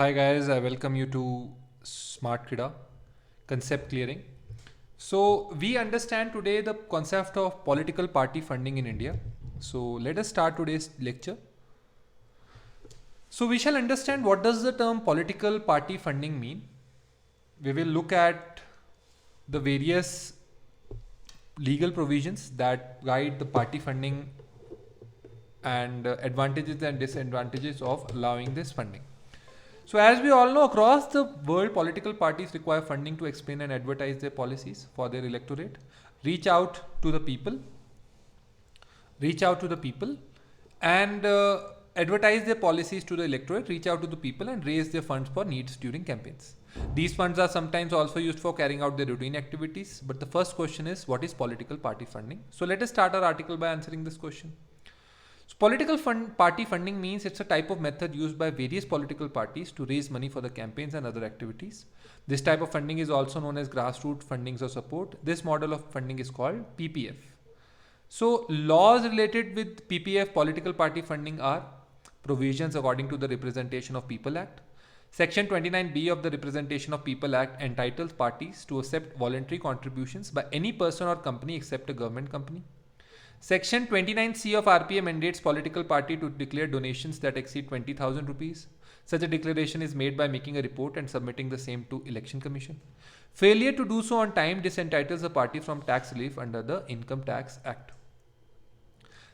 Hi guys, I welcome you to Smart Kida concept clearing. So we understand today the concept of political party funding in India. So let us start today's lecture. So we shall understand what does the term political party funding mean. We will look at the various legal provisions that guide the party funding and advantages and disadvantages of allowing this funding. So, as we all know, across the world, political parties require funding to explain and advertise their policies for their electorate, reach out to the people, reach out to the people, and advertise their policies to the electorate, reach out to the people, and raise their funds for needs during campaigns. These funds are sometimes also used for carrying out their routine activities. But the first question is, what is political party funding? So, let us start our article by answering this question. So political party funding means it's a type of method used by various political parties to raise money for the campaigns and other activities. This type of funding is also known as grassroots fundings or support. This model of funding is called PPF. So laws related with PPF political party funding are provisions according to the Representation of People Act. Section 29B of the Representation of People Act entitles parties to accept voluntary contributions by any person or company except a government company. Section 29C of RPA mandates political party to declare donations that exceed 20,000 rupees. Such a declaration is made by making a report and submitting the same to Election Commission. Failure to do so on time disentitles a party from tax relief under the Income Tax Act.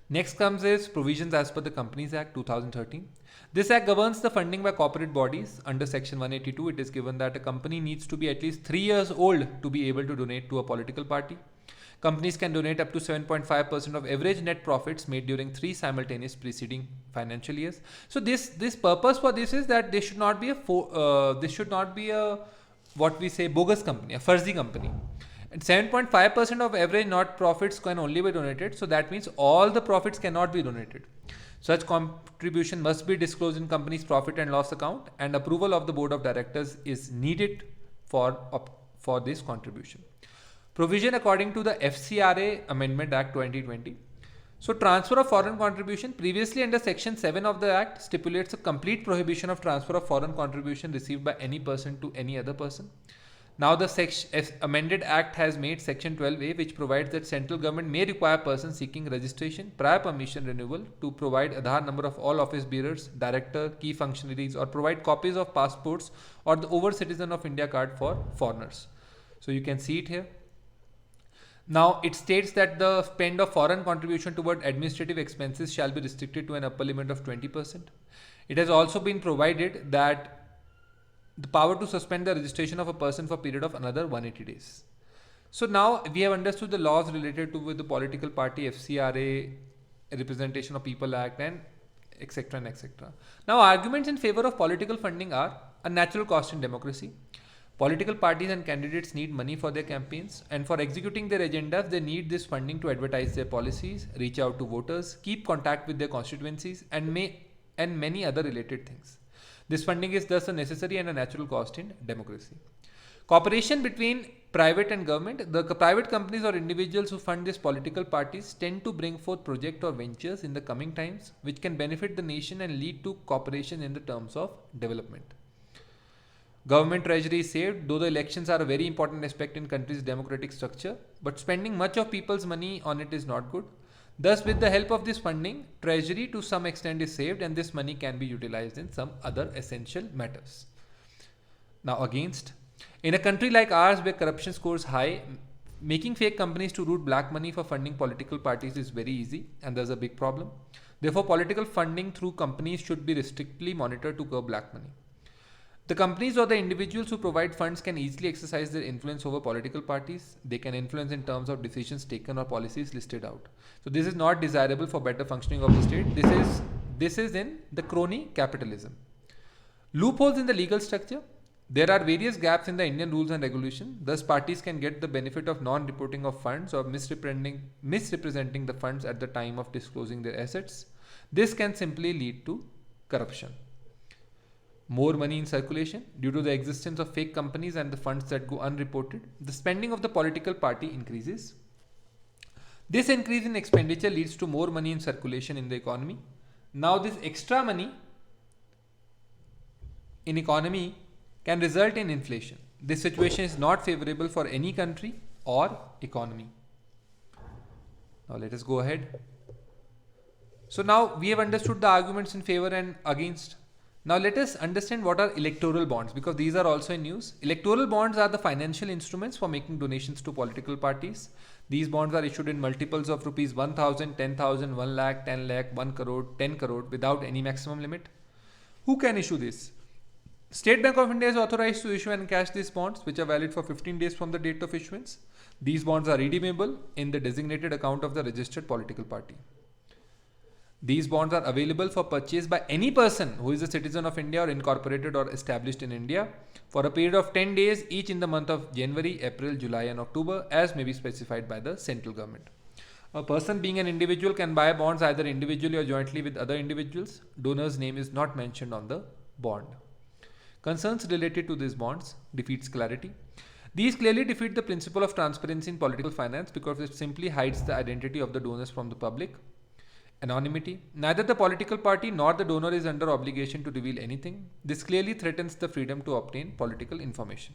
Next comes is provisions as per the Companies Act 2013. This act governs the funding by corporate bodies. Under section 182, it is given that a company needs to be at least 3 years old to be able to donate to a political party. Companies can donate up to 7.5% of average net profits made during 3 simultaneous preceding financial years. So this purpose for this is that this should not be a what we say bogus company, a fuzzy company. And 7.5% of average net profits can only be donated. So that means all the profits cannot be donated. Such contribution must be disclosed in company's profit and loss account, and approval of the board of directors is needed for this contribution. Provision according to the FCRA Amendment Act 2020. So transfer of foreign contribution previously under section 7 of the act stipulates a complete prohibition of transfer of foreign contribution received by any person to any other person. Now the amended act has made section 12A, which provides that central government may require persons seeking registration prior permission renewal to provide Aadhaar number of all office bearers, director, key functionaries, or provide copies of passports or the over citizen of India card for foreigners. So you can see it here. Now it states that the spend of foreign contribution toward administrative expenses shall be restricted to an upper limit of 20%. It has also been provided that the power to suspend the registration of a person for a period of another 180 days. So now we have understood the laws related to with the political party, FCRA, Representation of People Act, and etc. and etc. Now arguments in favor of political funding are a natural cost in democracy. Political parties and candidates need money for their campaigns, and for executing their agendas, they need this funding to advertise their policies, reach out to voters, keep contact with their constituencies, and many other related things. This funding is thus a necessary and a natural cost in democracy. Cooperation between private and government. The private companies or individuals who fund these political parties tend to bring forth projects or ventures in the coming times which can benefit the nation and lead to cooperation in the terms of development. Government treasury is saved, though the elections are a very important aspect in country's democratic structure, but spending much of people's money on it is not good. Thus, with the help of this funding, treasury to some extent is saved, and this money can be utilized in some other essential matters. Now, against, in a country like ours where corruption scores high, making fake companies to route black money for funding political parties is very easy, and there's a big problem. Therefore, political funding through companies should be strictly monitored to curb black money. The companies or the individuals who provide funds can easily exercise their influence over political parties. They can influence in terms of decisions taken or policies listed out. So this is not desirable for better functioning of the state. This is in the crony capitalism. Loopholes in the legal structure. There are various gaps in the Indian rules and regulation. Thus, parties can get the benefit of non-reporting of funds or misrepresenting the funds at the time of disclosing their assets. This can simply lead to corruption. More money in circulation due to the existence of fake companies and the funds that go unreported. The spending of the political party increases. This increase in expenditure leads to more money in circulation in the economy. Now this extra money in economy can result in inflation. This situation is not favorable for any country or economy. Now let us go ahead. So now we have understood the arguments in favor and against. Now let us understand what are electoral bonds, because these are also in news. Electoral bonds are the financial instruments for making donations to political parties. These bonds are issued in multiples of rupees 1000, 10,000, 1 lakh, 10 lakh, 1 crore, 10 crore without any maximum limit. Who can issue this? State Bank of India is authorized to issue and cash these bonds, which are valid for 15 days from the date of issuance. These bonds are redeemable in the designated account of the registered political party. These bonds are available for purchase by any person who is a citizen of India or incorporated or established in India for a period of 10 days each in the month of January, April, July and October, as may be specified by the central government. A person being an individual can buy bonds either individually or jointly with other individuals. Donor's name is not mentioned on the bond. Concerns related to these bonds defeats clarity. These clearly defeat the principle of transparency in political finance because it simply hides the identity of the donors from the public. Anonymity. Neither the political party nor the donor is under obligation to reveal anything. This clearly threatens the freedom to obtain political information.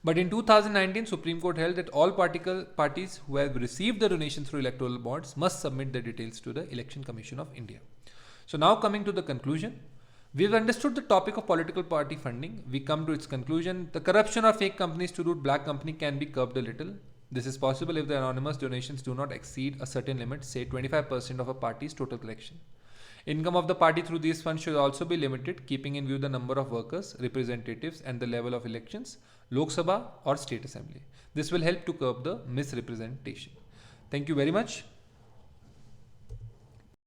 But in 2019, Supreme Court held that all political parties who have received the donations through electoral bonds must submit their details to the Election Commission of India. So now coming to the conclusion. We've understood the topic of political party funding. We come to its conclusion. The corruption of fake companies to root black company can be curbed a little. This is possible if the anonymous donations do not exceed a certain limit, say 25% of a party's total collection. Income of the party through these funds should also be limited, keeping in view the number of workers, representatives and the level of elections, Lok Sabha or State Assembly. This will help to curb the misrepresentation. Thank you very much.